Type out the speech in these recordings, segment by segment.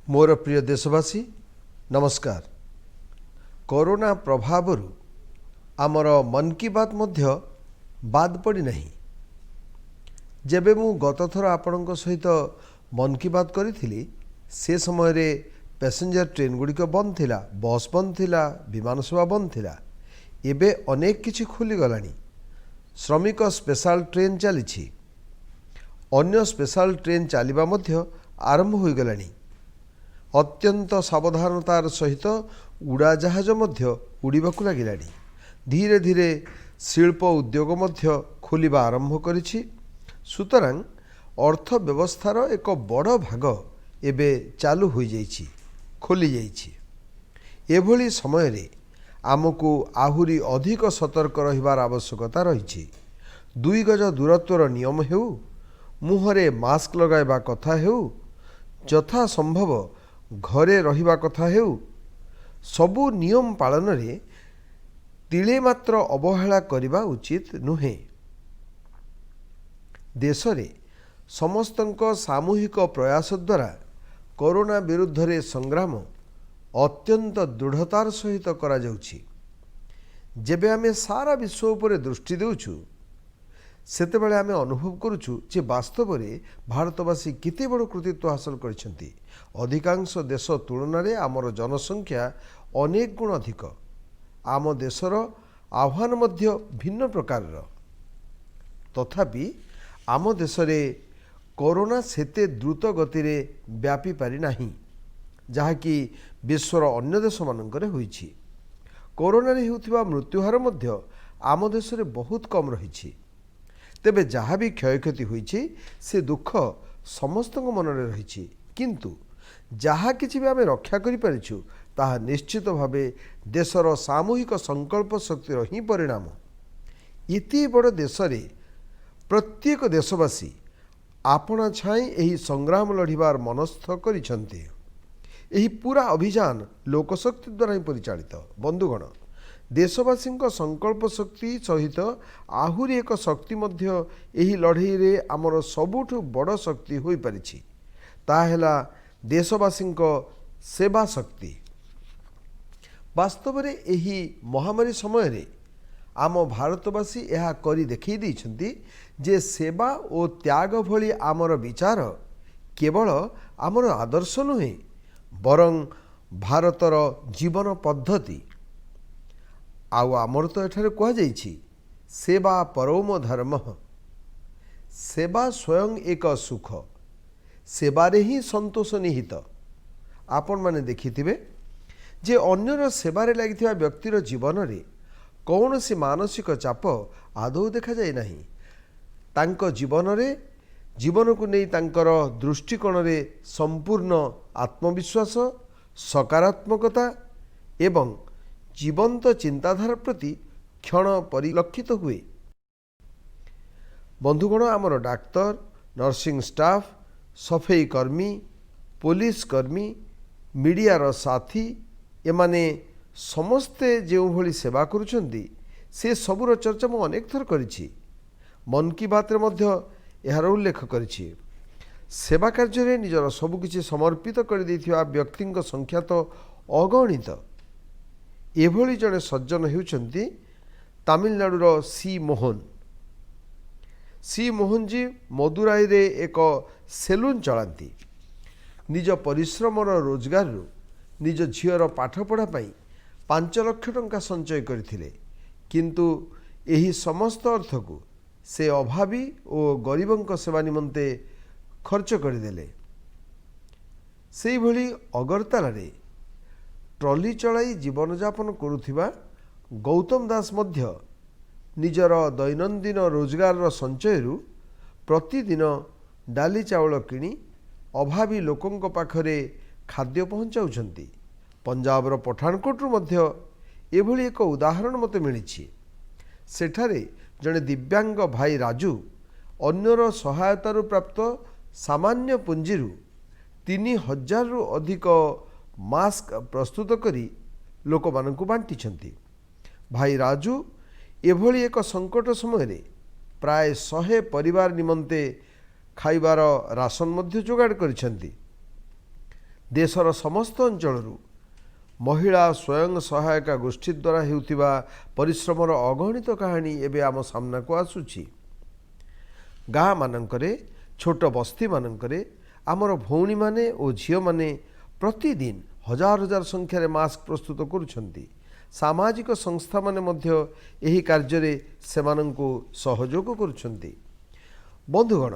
मोर प्रिय देशवासी नमस्कार। कोरोना प्रभाव आमर मन की बात मध्य बाद पड़ी नहीं। जेबे मु गत थर आपण सहित मन की बात करी से समय रे पैसेंजर ट्रेन गुड़िक बंद थिला, बस बंद थिला, विमान सेवा बंद थिला। एबे अनेक किछि खुली गलानी। श्रमिक स्पेशल ट्रेन चली, अन्य स्पेशल ट्रेन चलिबा मध्य आरंभ हो गलानी। अत्यंत सावधानतार सहित उड़ाजाहाज मध्य उड़ीबाकु लागिलानी। धीरे धीरे शिल्प उद्योग मध्य खोलिबा आरंभ करिछि। सुतरां अर्थव्यवस्थार एक बड़ भाग एबे चालू हो जाइछि, खोली जाइछि। एभली समय रे आमको आहुरी अधिक सतर्क रहिबार आवश्यकता रहिछि। 2 गज दूरत्वर नियम हेउ, मुहरे मास्क लगाइबा कथा हेउ, यथा संभव घरे रहिबा कथा हेउ, सबु नियम पालन रे तिले मात्र अवहेला करिबा उचित नुहे। देश रे समस्तंक सामूहिक प्रयास द्वारा कोरोना विरुद्ध रे संग्राम अत्यंत दृढ़तार सहित करा जाउछि। जेबे आमे सारा विश्व उपरे दृष्टि देउछु सेतेबेले आमे अनुभव करुछु जे वास्तव रे भारतवासी केते बड़ कृतित्व हासिल करिसेंती। अधिकांश देश तुलन रे आमर जनसंख्या अनेक गुण अधिक। आम देशर आह्वान मध्य भिन्न प्रकार। तथापि आम देश रे कोरोना सेते द्रुत गति रे व्यापी पारि नाही जहाँकि विश्वर अन्य देश मानकरे होईछि। कोरोना रे हेउथिबा मृत्युहार मध्य आम देश रे बहुत कम रहिछि। तेबे जहाँ भी क्षयक्षति होईछि से दुख समस्त मन में रही, किंतु जहाँ किछि भी आमे रक्षा करि परिछु ताहा निश्चित भावे देशर सामूहिक संकल्प शक्तिर ही परिणाम। इति बड़ देश रे प्रत्येक देशवासी आपना छाई एही संग्राम लढ़िबार मनस्थ करिसंते। एही पूरा अभियान लोकशक्ति द्वारा ही परिचालित। बंधुगण, देशवासी संकल्प शक्ति सहित आहुरी एक शक्ति मध्य एही लड़ाई रे आमर सबुठु बड़ शक्ति होई परिछि। ताहेला देशवासी सेवा शक्ति। वास्तव रे एही महामारी समय रे आम भारतवासी यह करी देखै दैछन्ति जे सेवा और त्याग भली आमर विचार केवल आमर आदर्श नुहे बरं भारतर जीवन पद्धति। आउ आमर तो एठारे कह जाइछि सेवा परम धर्म। सेवा स्वयं एक सुख, सेवारे ही संतोष निहित। आपण माने देखिथिबे जे अन्यर सेवारे लागिथिबा व्यक्तिर जीवन रे कौनसी मानसिक चाप आदौ देखा जाए नाही। तांको जीवन रे जीवन को नहीं तांकर दृष्टिकोण रे संपूर्ण आत्मविश्वास, सकारात्मकता एवं जीवंत चिंताधारा प्रति क्षण परिलक्षित हुए। बंधुगण, आमर डाक्तर, नर्सिंग स्टाफ, सफाई कर्मी, पुलिस कर्मी, मीडियार साथी एमाने समस्ते जो भली सेवा करुछंती से सबुर चर्चा मु अनेक थर करिछि। मन की बात रे मध्य एहार उल्लेख करिछि। सेवा कार्य रे निजर सब किछि समर्पित कर दैथिबा व्यक्तिंक संख्या तो अगणित। एभली जड़े सज्जन हेउछंती तमिलनाडुर सी मोहन। सी मोहन जी मदुराई रे एक सेलून चलांती। निज परिश्रमर रोजगार रु निज झीर पाठपढ़ा 5 लाख टंका संचय करथिले, किंतु एही समस्त अर्थ को से अभावी और गरीबंक सेवा निमंते खर्च करदेले। सेही भली अगरतला रे ट्रॉली चलाई जीवन यापन करुथिबा गौतम दास मध्य निजर दैनंदिन रोजगार संचय रु प्रतिदिन डाली चावल किणी अभावी लोकंक पाखरे खाद्य पहुंचाउछंती। पंजाबर पठानकोट मध्य एभली एक उदाहरण मते मिलिछि। सेठारे जड़े दिव्यांग भाई राजू अन्यर सहायतार प्राप्त सामान्य पुंजी 3000 रु अधिक मास्क प्रस्तुत करी लोक मानकु बांटी। भाई राजू एभली एक संकट समय रे प्राय 100 परिवार निमंते खाइबार राशन मध्य जोगाड़ करिसेंती। देशर समस्त अंचलरू महिला स्वयं सहायक गोष्ठी द्वारा हेउथिबा परिश्रमर अगणित कहानी एबे आम सामना को आसुछि। गाँ मानकरे छोट बस्ती मानकरे आमर भौणी माने और झियो माने प्रतिदिन हजार हजार संख्यार मास्क प्रस्तुत करुछंती। सामाजिक संस्था माने मध्य एही कार्य सेमानंकु सहयोग करुछंती। बंधुगण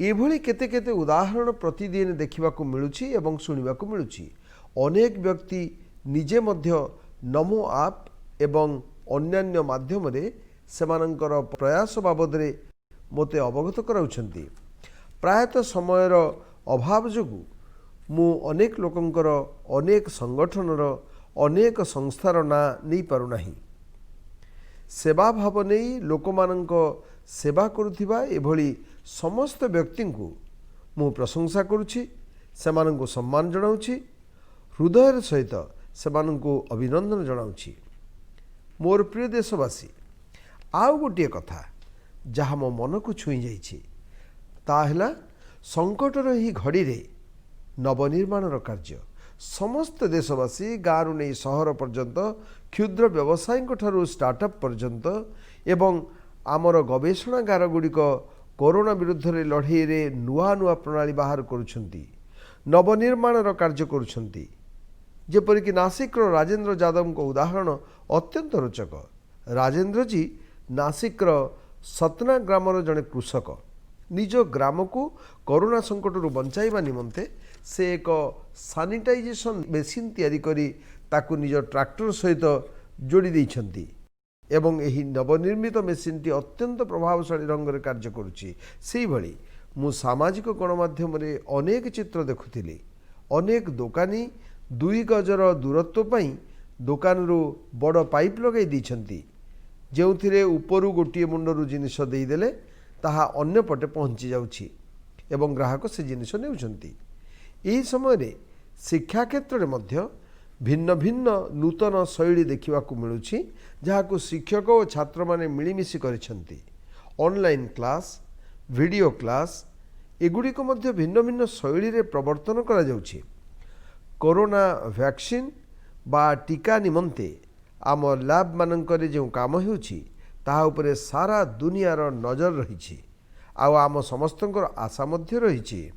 एभली केते केते उदाहरण प्रतिदिन देखिबाकू मिलुछि एवं सुनिबाकू मिलुछि। अनेक व्यक्ति निजे मध्य नमो आप एवं अन्यान्य माध्यम रे सेमानंकर प्रयास बाबद रे मोते अवगत कराउछंती। प्रायतः समयर अभाव जोगु मु अनेक लोकंकर अनेक संगठनर अनेक संस्थार ना नहीं पारु नाही। सेवा भाव नहीं लोकमानंक सेवा करुथिबा एभली समस्त व्यक्ति को मु प्रशंसा करुछि, सेमानंको सम्मान जनाउछि, हृदय सहित सेमानंको अभिनंदन जनाउछि। मोर प्रिय देशवासी आउ गोटे कथा जहाँ मो मन को छुई जाइछि ताहला संकटर ही घड़ी रे नवनिर्माणर कार्य समस्त देशवासी गाँव नहीं सहर पर्यंत क्षुद्र व्यवसायी ठारू स्टार्टअप पर्यंत एवं आमर गवेषणागार गुड़िक कोरोना विरुद्ध रे लड़ाई रे नुआ नुआ प्रणाली बाहर करुछंती, नवनिर्माणर कार्य करुछंती। जेपरिक नासिकर राजेंद्र यादव को उदाहरण अत्यंत रोचक। राजेंद्र जी नासिकर सतना ग्रामर जड़े कृषक। निज ग्राम को कोरोना संकटरू बंचाइबा निमंते से एक सानिटाइजेशन मेसीन तैयारी करी ताकू निज ट्रैक्टर सहित जोड़ी देइछंती एवं एही नवनिर्मित मेसीनटी अत्यंत प्रभावशाली ढंग से कार्य करुछि। सेही भली मु सामाजिक गणमाध्यम रे अनेक चित्र देखुथिली। अनेक दोकानी 2 गजर दूरत्व पई दोकान रो बड़ पाइप लगाई दैछंती जेउथिरे उपरु गोटिए मुंडरू जिनिस देदेले ताहा अन्य पटे पहुँची जाउछि एवं ग्राहक से जिनिस नेउछंती। एही समय रे शिक्षा क्षेत्र में मध्य भिन्न भिन्न नूतन शैली देखिबाकू मिलुछि जहाकू शिक्षक और छात्र माने मिलीमिशि करिसेंती। ऑनलाइन क्लास, वीडियो क्लास एगुड़िक मध्य भिन्न भिन्न शैली रे प्रवर्तन करा जाउछि। कोरोना वैक्सीन बा टीका निमंते आम लैब मानकरे जो काम होउछि ताहा उपरे सारा दुनियार नजर रही। आम समस्तंकर आशा मध्य रही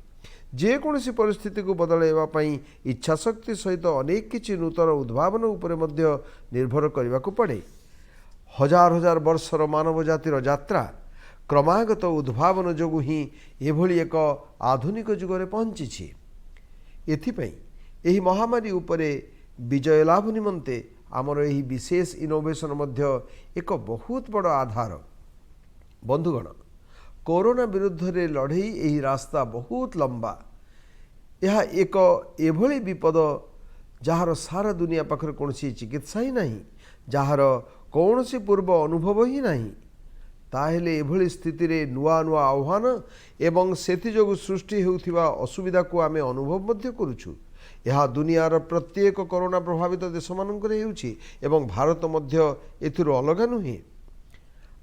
जेकोसी परिस्थिति को बदलैवा पई इच्छाशक्ति सहित अनेक किछि नूतन उद्भावन उपरे मध्य निर्भर करने को पड़े। हजार हजार वर्षर मानव जातिर यात्रा क्रमागत उद्भावन जोगु ही एभली एक आधुनिक जुगरे पहुँची। एथिपई एही महामारी उपरे विजय लाभ निमंते आमर एही विशेष इनोवेशन मध्य एक बहुत बड़ आधार। बंधुगण कोरोना विरुद्ध रे लड़ई एही रास्ता बहुत लंबा। यह एक एभली विपद जार सारा दुनिया पाखर कौनसी चिकित्सा ही नहीं, जार कौनसी पूर्व अनुभव ही नहीं। ताहेले एभली स्थिति रे नुआ नुआ आह्वान एवं सेथि जोगु सृष्टि हेउथिबा असुविधा को आमे अनुभव मध्य करूछु। यह दुनियार प्रत्येक कोरोना प्रभावित देश मानकरे हेउछि एवं भारत मध्य एथिरु अलगा नुहे।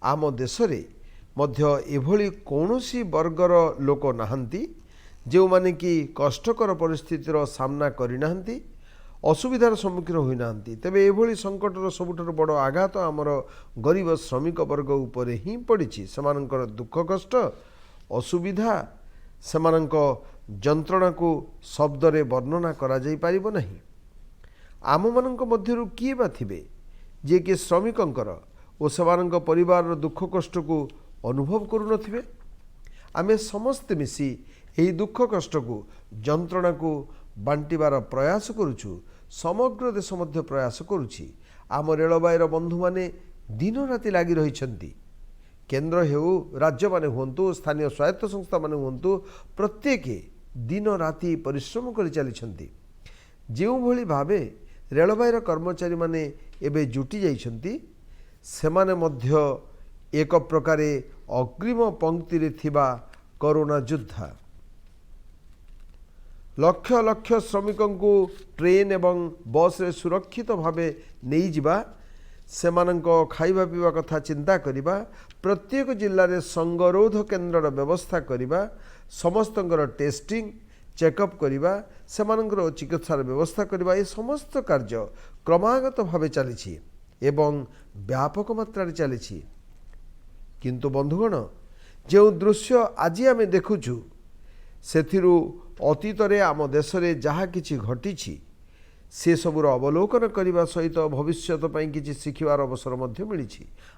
आम देश रे मध्य एभली कौनसी वर्गर लोक नाहंती जो माने कि कष्टकर परिस्थितिर सामना करिनाहंती, असुविधार सम्मुखीन होई नाहंती। तेबे एभली संकटर सबुठार बड़ आघात आमर गरीब श्रमिक वर्ग उपरे ही पड़िछि। सेमानंकर दुख कष्ट असुविधा सेमानंक जंत्रणा को शब्द रे वर्णना करा जाई पारिबो नहीं। आम मानंक मध्यरु किए बा थिबे जे कि श्रमिकंकर ओ सेमानंक परिवार दुख कष्ट को अनुभव करू नथिबे। आमे समस्त मिसी एही दुख कष्ट को जंत्रणा को बांटिबार प्रयास करुछु। समग्र देश मध्य प्रयास करुछि। आम रेलबाईर बंधु माने दिन राति लागी रहिछंती। केंद्र हेउ राज्य माने हुंतु स्थानीय स्वायत्त संस्था माने हुंतु प्रत्येक दिन राति परिश्रम कर चली। जो भली भावे रेलबाईर कर्मचारी माने एबे जुटी जाइछंती सेमाने मध्य एक प्रकार अग्रिम पंक्ति रे थिबा कोरोना योद्धा। लक्ष लक्ष श्रमिकों को ट्रेन एवं बस रे सुरक्षित भावे नहीं जिबा, सेमानंको खाइबा पीवा कथा चिंता करिबा, प्रत्येक जिल्ला रे संगरोध केन्द्रर व्यवस्था करिबा, समस्तंकर टेस्टिंग चेकअप करवा सेमानଙ୍କର चिकित्सार व्यवस्था करवा ये समस्त कार्य क्रमागत भाव चली एवं व्यापक मात्रा चली किंतु बंधुगण जो दृश्य आज आम देखुचु से अतीत आम देश में जहाँ कि घटी से सबूर अवलोकन करने सहित भविष्यत किसी शिखिबार अवसर मिली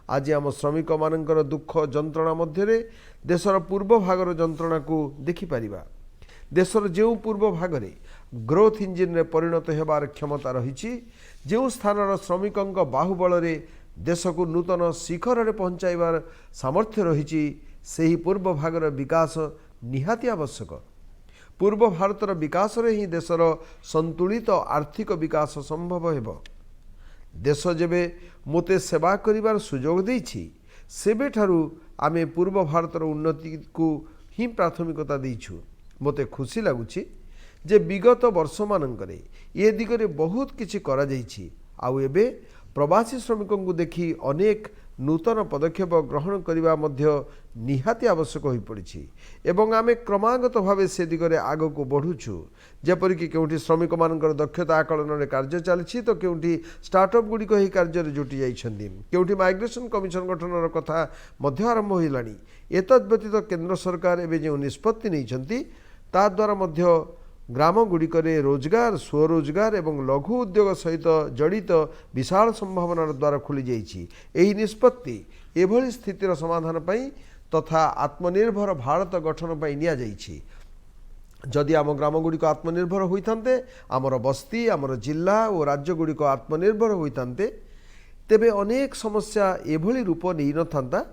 आज आम श्रमिक मानकर दुख जंत्रणा मध्य देशर पूर्व भागर जंत्रणा को देखिपर देशर जो पूर्व भाग में ग्रोथ इंजिन रे परिणत होबार क्षमता रही जो स्थानर श्रमिकों बाहुबल देश को नूतन शिखर में पहुँचाइबार सामर्थ्य रही से पूर्व भागर विकास निहाती आवश्यक पूर्व भारतर विकास रे ही देशर संतुलित आर्थिक विकास संभव हेब देश जेबे मोते सेवा करिवार सुजोग देछि सेबे ठारू आमे पूर्व भारतर उन्नति को ही प्राथमिकता देइछु मोते खुशी लागुछि जे विगत वर्ष मानकरे ये दिगरे बहुत किछि करा जाइछि आउ एबे प्रवासी श्रमिकों को देखि अनेक नूतन पदक्षेप ग्रहण करने मध्य निहाती आवश्यक हो पड़ी एवं आमे क्रमागत भाव से दिगरे आग को बढ़ुछु जेपरिक केउठी श्रमिक मानकर दक्षता आकलन में कार्य चली तो केउठी स्टार्टअप गुड़िक ही कार्य जुटी जाइछन्ति केउठी माइग्रेशन कमिशन गठन कथा मध्य आरंभ होइलानी एतद व्यतीत केंद्र सरकार एबे जो निष्पत्ति नैछन्ति ता द्वारा मध्य ग्राम गुड़िक रोजगार स्वरोजगार एवं लघु उद्योग सहित जड़ित विशाल संभावना द्वारा खुली जाइछि एही निष्पत्ति एभली स्थितिर समाधान पई तथा आत्मनिर्भर भारत गठन पई निया जाइछि जदि आम ग्राम गुड़िक आत्मनिर्भर होइथान्ते आमर बस्ती आमर जिला और राज्य गुड़िक आत्मनिर्भर होइथान्ते तेबे अनेक समस्या एभली रूप नै नथान्ता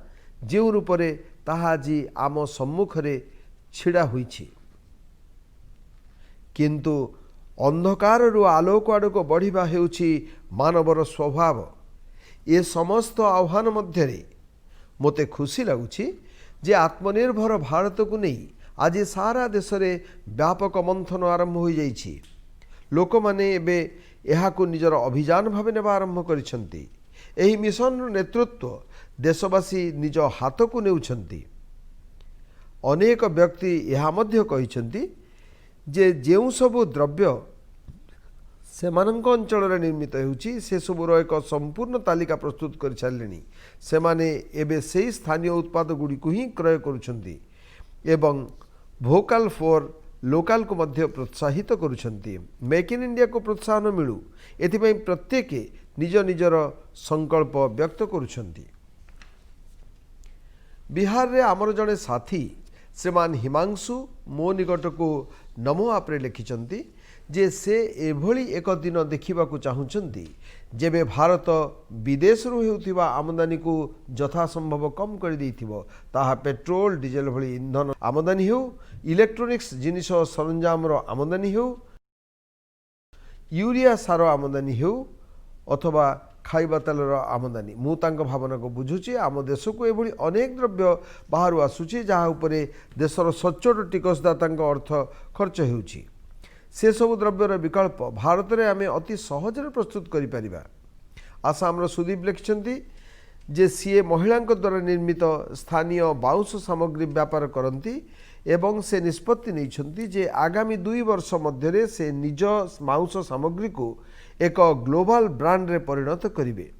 जो रूपरे ताहा आज आम सम्मुखरे छिड़ा होइछि किंतु अंधकार रु आलोक आड़ को बढ़िबा हेउछि मानवर स्वभाव ये समस्त आह्वान मध्य मोते खुशी लगुछि जे आत्मनिर्भर भारत को नहीं आज सारा देश में व्यापक मंथन आरंभ हो जाइछि लोक माने एबे एहाकु निजर अभियान भाव नेबा आरंभ करिसेंति एही मिशन नेतृत्व देशवासी निज हाथ को नेउछंती अनेक व्यक्ति यहा मध्य कहिसेंति जे जेउ सबु द्रव्य सेमानंक अंचल निर्मित होउछि से सबुर एक संपूर्ण तालिका प्रस्तुत कर सारे से माने एबे से स्थानीय उत्पाद गुड़ी को ही क्रय करुछंती एवं भोकाल फॉर लोकल को मध्य प्रोत्साहित करुछंती मेक इन इंडिया को प्रोत्साहन मिलू एथिपई प्रत्येक निज निजर संकल्प व्यक्त करुछंती बिहार रे आमर जड़े साथी श्रीमान हिमांशु मो निकट को नमो आप लिखिंट जे से एभली एक दिन देखा चाहूँगी जेबे भारत विदेश होउथिबा आमदानी को यथासंभव कम कर देइथिबो ताहा पेट्रोल डीजेल भली इंधन आमदानी हो इलेक्ट्रोनिक्स जिनिस सरंजाम आमदानी हो यूरिया सार आमदानी हो अथवा खाइबा तेलर आमदानी मु तांको भावना को बुझुची आम देश को एभली अनेक द्रव्य बाहर आसुची जहाँ उपरे देशर सच्चोट टिकसदाता अर्थ खर्च होउची से सब द्रव्यर विकल्प भारत में आम अति सहजरे प्रस्तुत करिपरिबा आसाम सुदीप लिखिंट जे सीए महिला द्वारा निर्मित स्थानीय बाउंश सामग्री व्यापार करती एवं से निष्पत्ति नैछंती जे आगामी 2 वर्ष मध्य से निज बाउंश सामग्री को एक ग्लोबल ब्रांड रे परिणत करिवे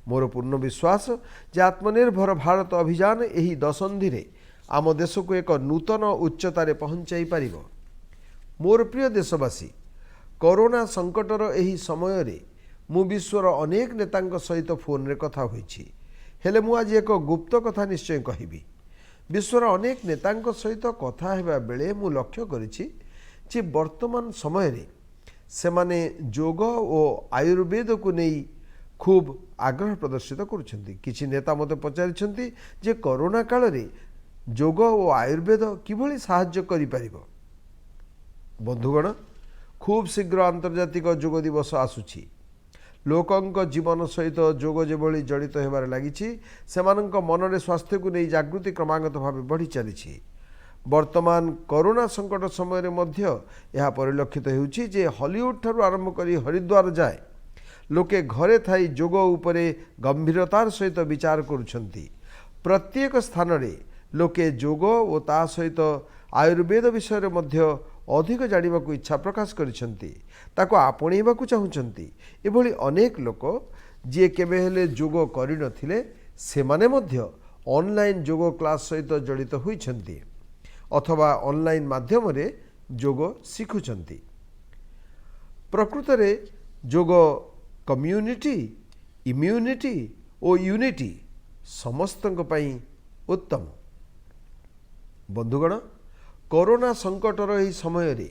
मोर पूर्ण विश्वास जे आत्मनिर्भर भारत अभियान एही दशंधि रे आम देश को एक नूतन उच्चतार पहुँचाई पारिबो मोर प्रिय देशवासी कोरोना संकटर एही समय रे मु विश्वर अनेक नेतांक सहित फोन रे कथा होईछि हेले मु आज एक गुप्त कथा निश्चय कहिबी विश्वर अनेक नेतांक सहित कथा हेबा बेले मु लक्ष्य करिछि जे वर्तमान समय रे सेमाने योग और आयुर्वेद को नहीं खूब आग्रह प्रदर्शित करुछंती किछि नेता मते पचारिछंती जे कोरोना काल रे योग और आयुर्वेद किभली साहाय्य करि परिबो बंधुगण खूब शीघ्र आंतर्जातिक योग दिवस आसुछि लोकंक जीवन सहित योग जेभली जड़ित हेबार लागिछि सेमानंक मनरे स्वास्थ्य को नहीं जागृति क्रमागत भाव बढ़ी चली वर्तमान कोरोना संकट समय मध्य यह परिलक्षित होउछि जे हॉलीवुड ठारू आरंभ करी हरिद्वार जाए लोके घरे थाई योग उपरे गंभीरतार सहित विचार करुछंती प्रत्येक स्थान रे लोके योग और ता सहित आयुर्वेद विषय मध्य ଅଧିକ ଜାଣିବାକୁ ଇଚ୍ଛା ପ୍ରକାଶ କରିଛନ୍ତି, ତାକୁ ଆପଣେଇବାକୁ ଚାହୁଁଛନ୍ତି। ଏଭଳି ଅନେକ ଲୋକ ଯିଏ କେବେ ହେଲେ ଯୋଗ କରିନଥିଲେ ସେମାନେ ମଧ୍ୟ ଅନଲାଇନ୍ ଯୋଗ କ୍ଲାସ୍ ସହିତ ଜଡ଼ିତ ହୋଇଛନ୍ତି ଅଥବା ଅନଲାଇନ୍ ମାଧ୍ୟମରେ ଯୋଗ ଶିଖୁଛନ୍ତି। ପ୍ରକୃତରେ ଯୋଗ କମ୍ୟୁନିଟି, ଇମ୍ୟୁନିଟି ଓ ୟୁନିଟି ସମସ୍ତଙ୍କ ପାଇଁ ଉତ୍ତମ। ବନ୍ଧୁଗଣ, କରୋନା ସଂକଟର ଏହି ସମୟରେ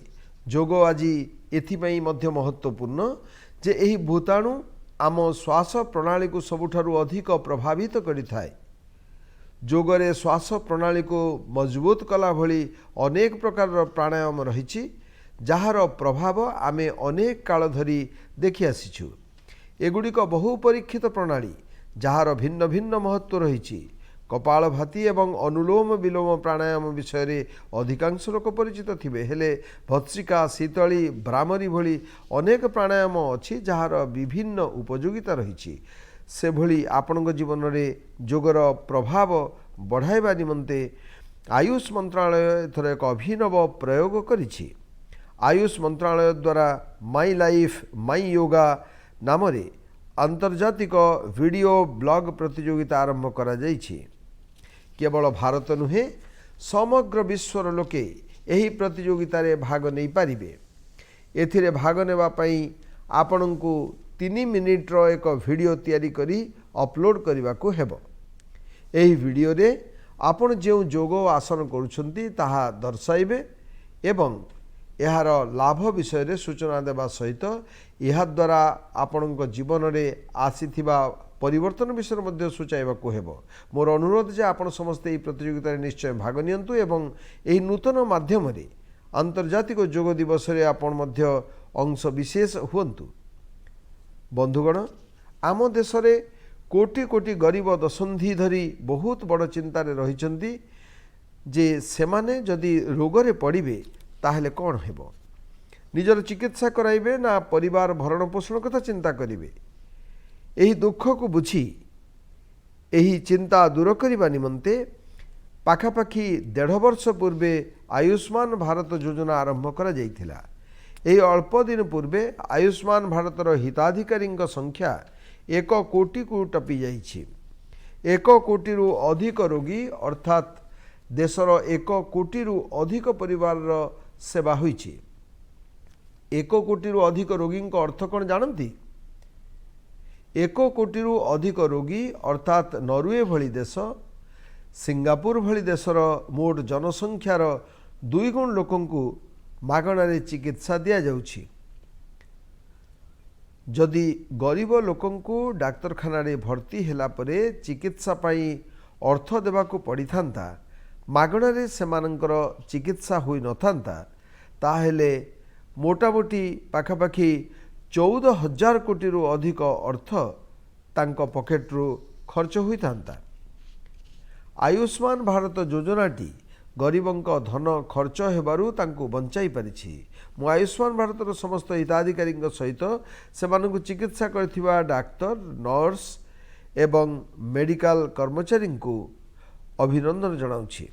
ଯୋଗ ଆଜି ଏଥିପାଇଁ ମଧ୍ୟ ମହତ୍ତ୍ୱପୂର୍ଣ୍ଣ ଯେ ଏହି ଭୂତାଣୁ ଆମ ଶ୍ୱାସ ପ୍ରଣାଳୀକୁ ସବୁଠାରୁ ଅଧିକ ପ୍ରଭାବିତ କରିଥାଏ। ଯୋଗରେ ଶ୍ୱାସ ପ୍ରଣାଳୀକୁ ମଜବୁତ କଲା ଭଳି ଅନେକ ପ୍ରକାରର ପ୍ରାଣାୟାମ ରହିଛି, ଯାହାର ପ୍ରଭାବ ଆମେ ଅନେକ କାଳ ଧରି ଦେଖି ଆସିଛୁ। ଏଗୁଡ଼ିକ ବହୁ ପରୀକ୍ଷିତ ପ୍ରଣାଳୀ, ଯାହାର ଭିନ୍ନ ଭିନ୍ନ ମହତ୍ତ୍ୱ ରହିଛି। କପାଳଭାତି ଏବଂ ଅନୁଲୋମ ବିଲୋମ ପ୍ରାଣାୟାମ ବିଷୟରେ ଅଧିକାଂଶ ଲୋକ ପରିଚିତ ଥିବେ, ହେଲେ ଭତ୍ସିକା, ଶୀତଳୀ, ଭ୍ରାମରୀ ଭଳି ଅନେକ ପ୍ରାଣାୟାମ ଅଛି ଯାହାର ବିଭିନ୍ନ ଉପଯୋଗିତା ରହିଛି। ସେଭଳି ଆପଣଙ୍କ ଜୀବନରେ ଯୋଗର ପ୍ରଭାବ ବଢ଼ାଇବା ନିମନ୍ତେ ଆୟୁଷ ମନ୍ତ୍ରାଳୟ ଏଥର ଏକ ଅଭିନବ ପ୍ରୟୋଗ କରିଛି। ଆୟୁଷ ମନ୍ତ୍ରାଳୟ ଦ୍ୱାରା ମାଇ ଲାଇଫ୍ ମାଇ ୟୋଗା ନାମରେ ଆନ୍ତର୍ଜାତିକ ଭିଡ଼ିଓ ବ୍ଲଗ୍ ପ୍ରତିଯୋଗିତା ଆରମ୍ଭ କରାଯାଇଛି। କେବଳ ଭାରତ ନୁହେଁ, ସମଗ୍ର ବିଶ୍ୱର ଲୋକେ ଏହି ପ୍ରତିଯୋଗିତାରେ ଭାଗ ନେଇପାରିବେ। ଏଥିରେ ଭାଗ ନେବା ପାଇଁ ଆପଣଙ୍କୁ 3 ମିନିଟ୍ର ଏକ ଭିଡ଼ିଓ ତିଆରି କରି ଅପଲୋଡ଼ କରିବାକୁ ହେବ। ଏହି ଭିଡ଼ିଓରେ ଆପଣ ଯେଉଁ ଯୋଗ ଆସନ କରୁଛନ୍ତି ତାହା ଦର୍ଶାଇବେ ଏବଂ ଏହାର ଲାଭ ବିଷୟରେ ସୂଚନା ଦେବା ସହିତ ଏହାଦ୍ୱାରା ଆପଣଙ୍କ ଜୀବନରେ ଆସିଥିବା ପରିବର୍ତ୍ତନ ବିଷୟରେ ମଧ୍ୟ ସୂଚାଇବାକୁ ହେବ। ମୋର ଅନୁରୋଧ ଯେ ଆପଣ ସମସ୍ତେ ଏହି ପ୍ରତିଯୋଗିତାରେ ନିଶ୍ଚୟ ଭାଗ ନିଅନ୍ତୁ ଏବଂ ଏହି ନୂତନ ମାଧ୍ୟମରେ ଆନ୍ତର୍ଜାତିକ ଯୋଗ ଦିବସରେ ଆପଣ ମଧ୍ୟ ଅଂଶ ବିଶେଷ ହୁଅନ୍ତୁ। ବନ୍ଧୁଗଣ, ଆମ ଦେଶରେ କୋଟି କୋଟି ଗରିବ ଦଶନ୍ଧି ଧରି ବହୁତ ବଡ଼ ଚିନ୍ତାରେ ରହିଛନ୍ତି ଯେ ସେମାନେ ଯଦି ରୋଗରେ ପଡ଼ିବେ ତାହେଲେ କ'ଣ ହେବ? ନିଜର ଚିକିତ୍ସା କରାଇବେ ନା ପରିବାର ଭରଣ ପୋଷଣ କଥା ଚିନ୍ତା କରିବେ? ଏହି ଦୁଃଖକୁ ବୁଝି ଏହି ଚିନ୍ତା ଦୂର କରିବା ନିମନ୍ତେ ପାଖାପାଖି 1.5 ବର୍ଷ ପୂର୍ବେ ଆୟୁଷ୍ମାନ ଭାରତ ଯୋଜନା ଆରମ୍ଭ କରାଯାଇଥିଲା। ଏହି ଅଳ୍ପ ଦିନ ପୂର୍ବେ ଆୟୁଷ୍ମାନ ଭାରତର ହିତାଧିକାରୀଙ୍କ ସଂଖ୍ୟା 1 କୋଟିକୁ ଟପି ଯାଇଛି। 1 କୋଟିରୁ ଅଧିକ ରୋଗୀ ଅର୍ଥାତ୍ ଦେଶର 1 କୋଟିରୁ ଅଧିକ ପରିବାରର ସେବା ହୋଇଛି। 1 କୋଟିରୁ ଅଧିକ ରୋଗୀଙ୍କ ଅର୍ଥ କ'ଣ ଜାଣନ୍ତି? 1 କୋଟିରୁ ଅଧିକ ରୋଗୀ ଅର୍ଥାତ୍ ନରୱେ ଭଳି ଦେଶ, ସିଙ୍ଗାପୁର ଭଳି ଦେଶର ମୋଟ ଜନସଂଖ୍ୟାର 2 ଗୁଣ ଲୋକଙ୍କୁ ମାଗଣାରେ ଚିକିତ୍ସା ଦିଆଯାଉଛି। ଯଦି ଗରିବ ଲୋକଙ୍କୁ ଡାକ୍ତରଖାନାରେ ଭର୍ତ୍ତି ହେଲା ପରେ ଚିକିତ୍ସା ପାଇଁ ଅର୍ଥ ଦେବାକୁ ପଡ଼ିଥାନ୍ତା, ମାଗଣାରେ ସେମାନଙ୍କର ଚିକିତ୍ସା ହୋଇନଥାନ୍ତା, ତାହେଲେ ମୋଟାମୋଟି ପାଖାପାଖି 14,000 କୋଟିରୁ ଅଧିକ ଅର୍ଥ ତାଙ୍କ ପକେଟରୁ ଖର୍ଚ୍ଚ ହୋଇଥାନ୍ତା। ଆୟୁଷ୍ମାନ ଭାରତ ଯୋଜନାଟି ଗରିବଙ୍କ ଧନ ଖର୍ଚ୍ଚ ହେବାରୁ ତାଙ୍କୁ ବଞ୍ଚାଇ ପାରିଛି। ମୁଁ ଆୟୁଷ୍ମାନ ଭାରତର ସମସ୍ତ ହିତାଧିକାରୀଙ୍କ ସହିତ ସେମାନଙ୍କୁ ଚିକିତ୍ସା କରିଥିବା ଡାକ୍ତର, ନର୍ସ ଏବଂ ମେଡ଼ିକାଲ କର୍ମଚାରୀଙ୍କୁ ଅଭିନନ୍ଦନ ଜଣାଉଛି।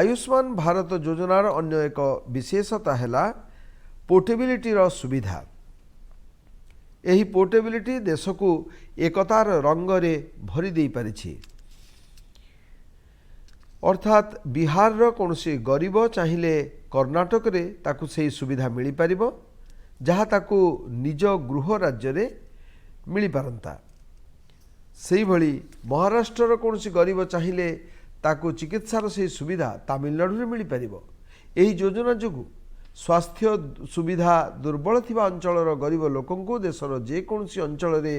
ଆୟୁଷ୍ମାନ ଭାରତ ଯୋଜନାର ଅନ୍ୟ ଏକ ବିଶେଷତା ହେଲା ପୋର୍ଟେବିଲିଟିର ସୁବିଧା। ଏହି ପୋର୍ଟେବିଲିଟି ଦେଶକୁ ଏକତାର ରଙ୍ଗରେ ଭରି ଦେଇପାରିଛି। ଅର୍ଥାତ୍ ବିହାରର କୌଣସି ଗରିବ ଚାହିଁଲେ କର୍ଣ୍ଣାଟକରେ ତାକୁ ସେହି ସୁବିଧା ମିଳିପାରିବ, ଯାହା ତାକୁ ନିଜ ଗୃହ ରାଜ୍ୟରେ ମିଳିପାରନ୍ତା। ସେହିଭଳି ମହାରାଷ୍ଟ୍ରର କୌଣସି ଗରିବ ଚାହିଁଲେ ତାକୁ ଚିକିତ୍ସାର ସେହି ସୁବିଧା ତାମିଲନାଡୁରେ ମିଳିପାରିବ। ଏହି ଯୋଜନା ଯୋଗୁଁ ସ୍ୱାସ୍ଥ୍ୟ ସୁବିଧା ଦୁର୍ବଳ ଥିବା ଅଞ୍ଚଳର ଗରିବ ଲୋକଙ୍କୁ ଦେଶର ଯେକୌଣସି ଅଞ୍ଚଳରେ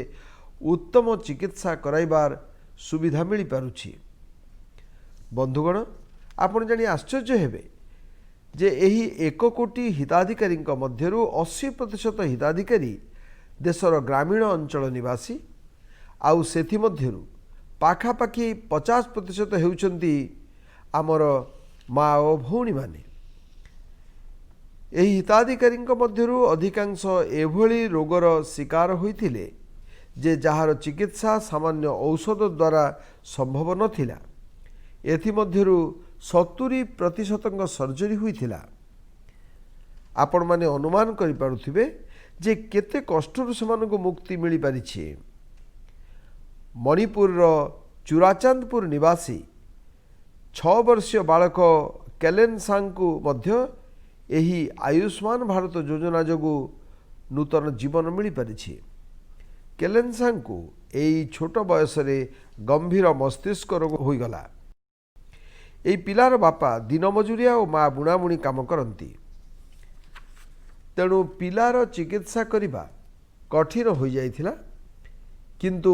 ଉତ୍ତମ ଚିକିତ୍ସା କରାଇବାର ସୁବିଧା ମିଳିପାରୁଛି। ବନ୍ଧୁଗଣ, ଆପଣ ଜାଣି ଆଶ୍ଚର୍ଯ୍ୟ ହେବେ ଯେ ଏହି 1 କୋଟି ହିତାଧିକାରୀଙ୍କ ମଧ୍ୟରୁ 80% ହିତାଧିକାରୀ ଦେଶର ଗ୍ରାମୀଣ ଅଞ୍ଚଳ ନିବାସୀ, ଆଉ ସେଥିମଧ୍ୟରୁ ପାଖାପାଖି 50% ହେଉଛନ୍ତି ଆମର ମା ଓ ଭଉଣୀମାନେ। ଏହି ହିତାଧିକାରୀଙ୍କ ମଧ୍ୟରୁ ଅଧିକାଂଶ ଏଭଳି ରୋଗର ଶିକାର ହୋଇଥିଲେ ଯେ ଯାହାର ଚିକିତ୍ସା ସାମାନ୍ୟ ଔଷଧ ଦ୍ୱାରା ସମ୍ଭବ ନଥିଲା। ଏଥିମଧ୍ୟରୁ 70% ସର୍ଜରୀ ହୋଇଥିଲା। आपण माने अनुमान करि पारुथिबे जे केते कष्टरू सेमानकु मुक्ति मिली पारिछि। मणिपुर चुराचांदपुर निवासी 6 वर्षीय बालक केलेनसांगु मध्य एही आयुष्मान भारत योजना जोगु नूतन जीवन मिली पारिछि। केलेनसांगु एई छोट बयस रे गंभीर मस्तिष्क रोग होइगला। एई पिलार बापा दिन मजुरिया और माँ बुणाबुणी काम करती, तेणु पिलार चिकित्सा करिबा कठिन हो जाइथिला। किंतु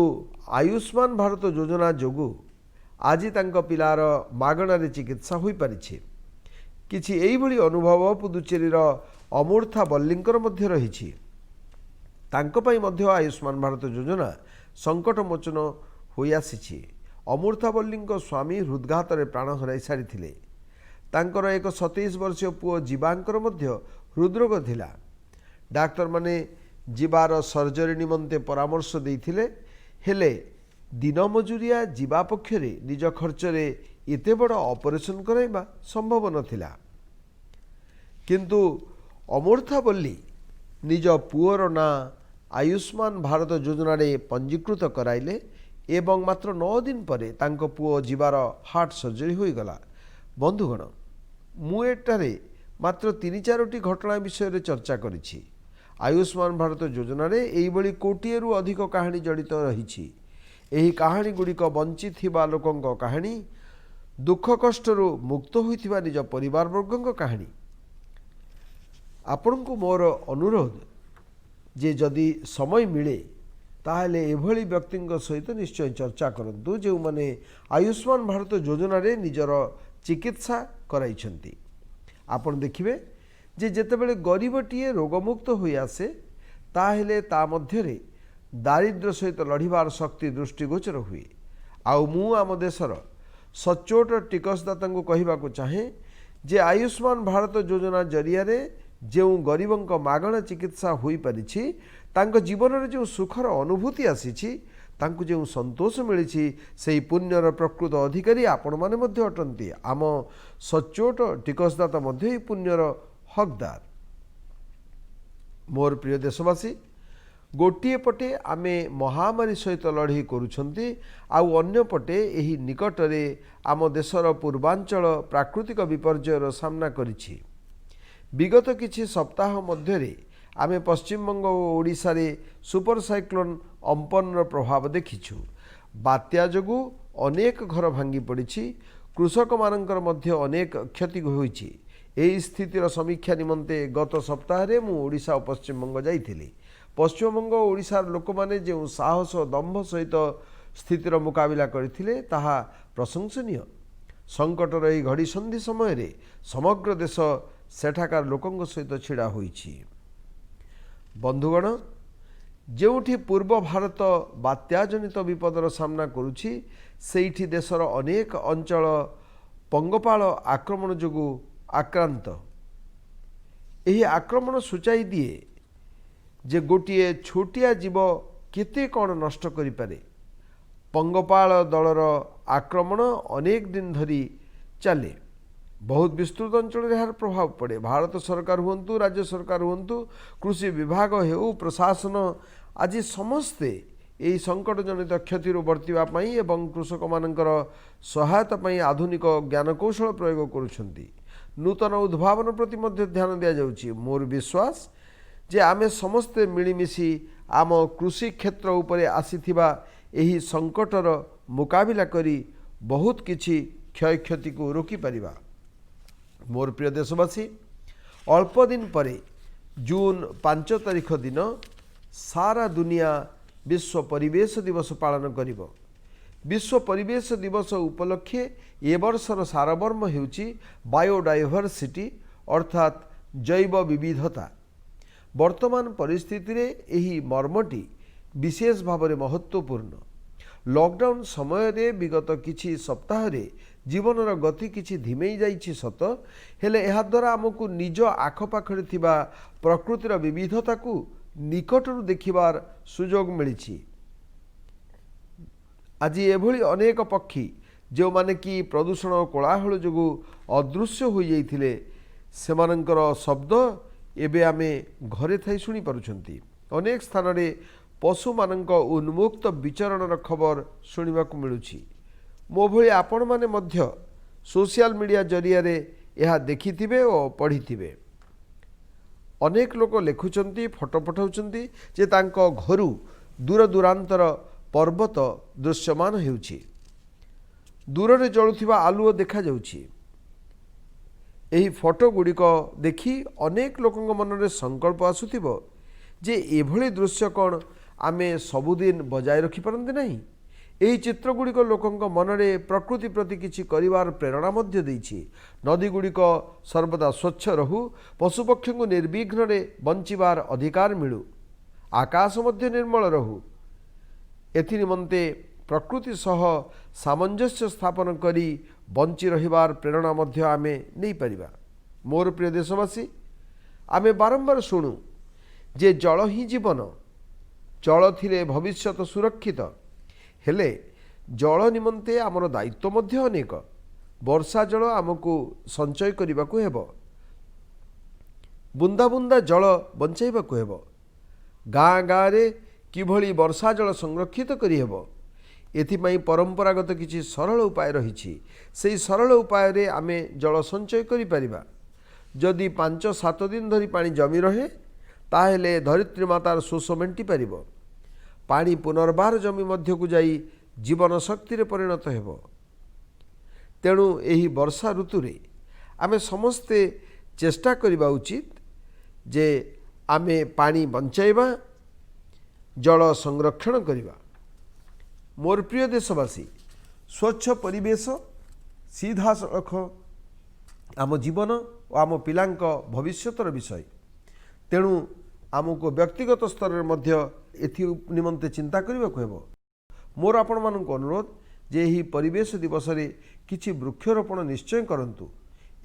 आयुष्मान भारत योजना जोगु आज तांको पिलार मागणारे चिकित्सा होई पारिछि। किछि एई भली अनुभव पुदुचेरीर अमूर्था बल्लिंकर मध्य रहिछि। तांको पई मध्य आयुष्मान भारत योजना संकट मोचन होई आसिछि। अमूर्था बल्लिंको स्वामी हृदघात रे प्राण हराई सारिथिले। तांकर एक 27 वर्षीय पुओ जीवांकर मध्य हृदरोग थिला। डाक्टर माने जीवार सर्जरी निमंते परामर्श देइथिले, हेले दिन मजुरिया जीवा पक्षरे निज खर्चरे एते बड़ ऑपरेशन कराइबा संभव नथिला। किंतु अमूर्था बल्ली निज पुओर ना आयुष्मान भारत योजना रे पंजीकृत कराइले एवं मात्र 9 दिन परे तांको पुओ जीवार हार्ट सर्जरी होई गला। बंधुगण, मु एटारे मात्र 3-4टी घटना विषय रे चर्चा करिछि। आयुष्मान भारत योजना रे एई बळी कोटिएरु अधिक कहानी जड़ित रहिछि। एही कहानी गुड़िक बंची थिबा लोकंक कहानी, दुख कष्टरू मुक्त होइथिबा निज परिवार वर्गंक कहानी। आपनकु मोर अनुरोध जे जदि समय मिले ताहले एभली व्यक्तिंक सहित निश्चय चर्चा करंतु जे माने आयुष्मान भारत योजना रे निजर चिकित्सा कराइछंती। आपण देखिबे जे जेतेबेले गरीबटीए रोगमुक्त होई आसे ताहले ता मध्यरे दारिद्र्य सहित लड़िबार शक्ति दृष्टिगोचर हुए। आउ मु आम देशर सचोट टिकसदाता कहवाक चाहे जे आयुष्मान भारत योजना जरिया जो गरीबंक मागणा चिकित्सा होई परिछि, तांको जीवन रे जो सुखर अनुभूति आसीछि, तांको जो संतोष मिली से पुण्यर प्रकृत अधिकारी आपण माने मध्य अटंती। आम सचोट टिकसदाता मध्य पुण्यर हकदार। मोर प्रिय देशवासी, गोटे पटे आमे महामारी सहित लड़ाई करुछंती, आउ अन्य पटे एही निकटरे आम देशर पूर्वांचल प्राकृतिक विपर्ययर सामना करिछि। विगत किछि सप्ताह मध्यरे आमे पश्चिमबंग और ओडिशा रे सुपर साइक्लोन अम्पन प्रभाव देखिछु। बात्या जोगु अनेक घर भांगी पड़िछि, कृषक मानकर मध्य अनेक क्षति होइछि। एही स्थितिर समीक्षा निमंते गत सप्ताह रे मु ओडिशा और पश्चिमबंग जाइथिली। पश्चिमबंग और ओडिशार लोक माने जो साहस और दंभ सहित स्थितिर मुकाबिला करथिले ताहा प्रशंसनीय। संकटर एही घड़ी संधि समय रे समग्र देश सेठाकार लोकंक सहित छिड़ा होइछि। बंधुगण, जोठी पूर्व भारत बात्याजनित विपदर सामना करुछि, सेठी देशर अनेक अंचल पंगपाल आक्रमण जोगु आक्रांत। एही आक्रमण सूचाई दिए जे गोटिए छोटिया जीव केते कौन नष्ट करि पारे। पंगपाल दलर आक्रमण अनेक दिन धरी चले। बहुत विस्तृत अंचल यार प्रभाव पड़े। भारत सरकार हुंतु, राज्य सरकार हुंतु, कृषि विभाग हेउ, प्रशासन आज समस्ते यही संकट जनित क्षतिर बर्तिबा पई एवं कृषक मानकर सहायता पई आधुनिक ज्ञानकौशल प्रयोग करुछंती। नूतन उद्भावन प्रति मध्य ध्यान दिया जाउछि। मोर विश्वास जे आमे समस्ते मिलीमिशी आम कृषि क्षेत्र उपरे आसीथिबा एही संकटर मुकाबिला करी बहुत किछि क्षय क्षति को रोकी परिबा। मोर प्रिय देशवासी, अल्प दिन परे जून 5 तारिख दिन सारा दुनिया विश्व परिवेश दिवस पालन करिबो। विश्व परिवेश दिवस उपलक्षे ए वर्षर सारमर्म हेउछि बायोडाइवर्सिटी अर्थात जैव विविधता। वर्तमान परिस्थिति रे एही मर्मटी विशेष भाव में महत्वपूर्ण। लॉकडाउन समय रे विगत किछि सप्ताह रे जीवनर गति किछि धिमेई जाइछि सत, हेले एहा द्वारा आमको निज आखपाखरे थिबा प्रकृतिर विविधता को निकटरू देखिबार सुजोग मिलिछि। आज एभली अनेक पक्षी जो माने कि प्रदूषण कोलाहल जोगु अदृश्य हो जाइथिले, सेमानंकर शब्द एबे आमे घरे थाई शुणी पारुछंती। अनेक स्थान रे पशु मानक उन्मुक्त विचरणर खबर शुणिबाकु मिलुछि। मो भଳି आपण माने मध्य सोशल मीडिया जरिया रे यह देखिथिबे और पढ़िथिबे। अनेक लोक लेखुचंती फोटो पठाउचंती जे तांको घरु दूर दूरांतर पर्वत दृश्यमान हेउछि। दूर रे जळुथिबा आलुओ देखा जाउछि। एही फोटो गुड़िक देखि अनेक लोकंक मनरे संकल्प आसुथिबो जे एभଳି दृश्य कोन आमे सबुदिन बजाय रखि परंते नहीं। एही चित्र गुड़िक लोकंक मनरे प्रकृति प्रति किछि करिवार प्रेरणा मध्य दैछि। नदी गुड़िक सर्वदा स्वच्छ रहु, पशुपक्षी को निर्विघ्न रे बंचिबार अधिकार मिलु, आकाश मध्य निर्मल रहु। एथि निमंते प्रकृति सह सामंजस्य स्थापन करी बंची रहिबार प्रेरणा मध्य आमे नहीं परिबा। मोर प्रिय देशवासी, आमे बारंबार शुणु जे जल ही जीवन, जल थिले भविष्यत सुरक्षित। हेले जल निमंते आमर दायित्व मध्य अनेक। वर्षा जल आमको संचय करबाकू हेबो, बुंदा बुंदा जल बंचाइबाकू हेबो। गाँ गाँ रे किभଳି वर्षा जल संरक्षित करि हेबो, एथिपाई परंपरागत किछि सरल उपाय रहिछि। सेही सरल उपाय रे आमे जल संचय करि परिबा। जदि 5-7 दिन धरी पानी जमी रहे ताहेले धरित्री मातार शोष मेंटी परिबो। पानी पुनर्बार जमी मध्य को जाई जीवन शक्ति रे परिणत हेबो। तेणु एही वर्षा ऋतु रे आमे समस्ते चेष्टा करिबा उचित जे आमे पानी बंचाइबा, जल संरक्षण करिबा। मोर प्रिय देशवासी, स्वच्छ परिवेश सीधा सड़क आम जीवन और आम पिलांक भविष्यतर विषय। तेणु आमको व्यक्तिगत स्तर में मध्य एथि निमंते चिंता करने को हेबो। मोर आपण मानक अनुरोध जे ही परिवेश दिवस रे किछि वृक्षरोपण निश्चय करंतु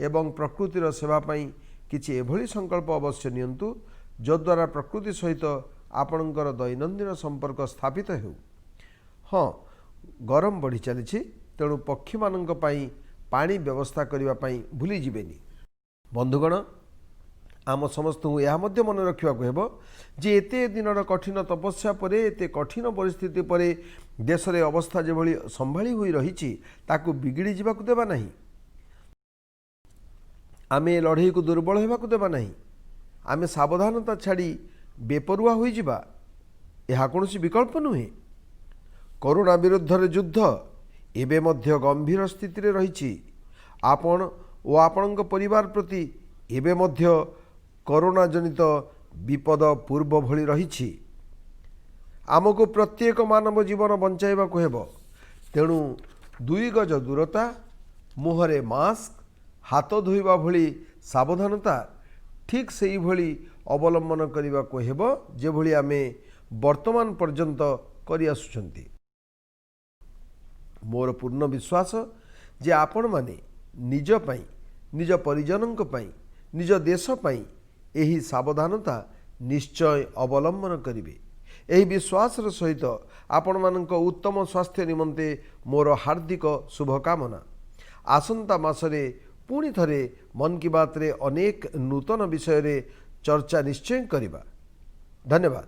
एवं प्रकृतिर सेवा पई किछि एभली संकल्प अवश्य नियंतु जद्वारा प्रकृति सहित आपणकर दैनंदिन संपर्क स्थापित हेउ। हाँ, गरम बढ़ी चली, तेणु पक्षी मानक पई पानी व्यवस्था करने पई भूली जिबेनी। बंधुगण, आम समस्त यह मध्य मन रखा हेबो जे एते दिनर कठिन तपस्या परे, एते कठिन परिस्थिति परे देश रे अवस्था जेभली संभाली हुई रही ताकू बिगिड़ी जीवाकू देबा नहीं। आमे लड़ाई को दुर्बल होबाकू देबा नहीं। आमे सावधानता छाड़ी बेपरुआ होई जिबा, यह कौनसी विकल्प नुहे। कोरोना विरुद्ध युद्ध एबे मध्य गंभीर स्थिति रे रही। आपण ओ आपणक परिवार प्रति एबे मध्य कोरोना जनित विपद पूर्व भली रही। आमको प्रत्येक मानव जीवन बंचाइबा को हेबो। तेणु 2 गज दूरता, मुहरे मास्क, हाथ धोइबा भली सावधानता ठीक से ही भली अवलंबन करने को हेबो जे भली आमे वर्तमान पर्यंत करि आसुछंती। मोर पूर्ण विश्वास जे आपण माने निज पई, निज परिजनक पई, निज देश पई एही सावधानता निश्चय अवलंबन करिवे। एही विश्वास सहित आपण मानक उत्तम स्वास्थ्य निमंते मोर हार्दिक शुभकामना। आसंता मासरे पुणी थरे मन की बात रे अनेक नूतन विषय रे चर्चा निश्चय करिबा। धन्यवाद।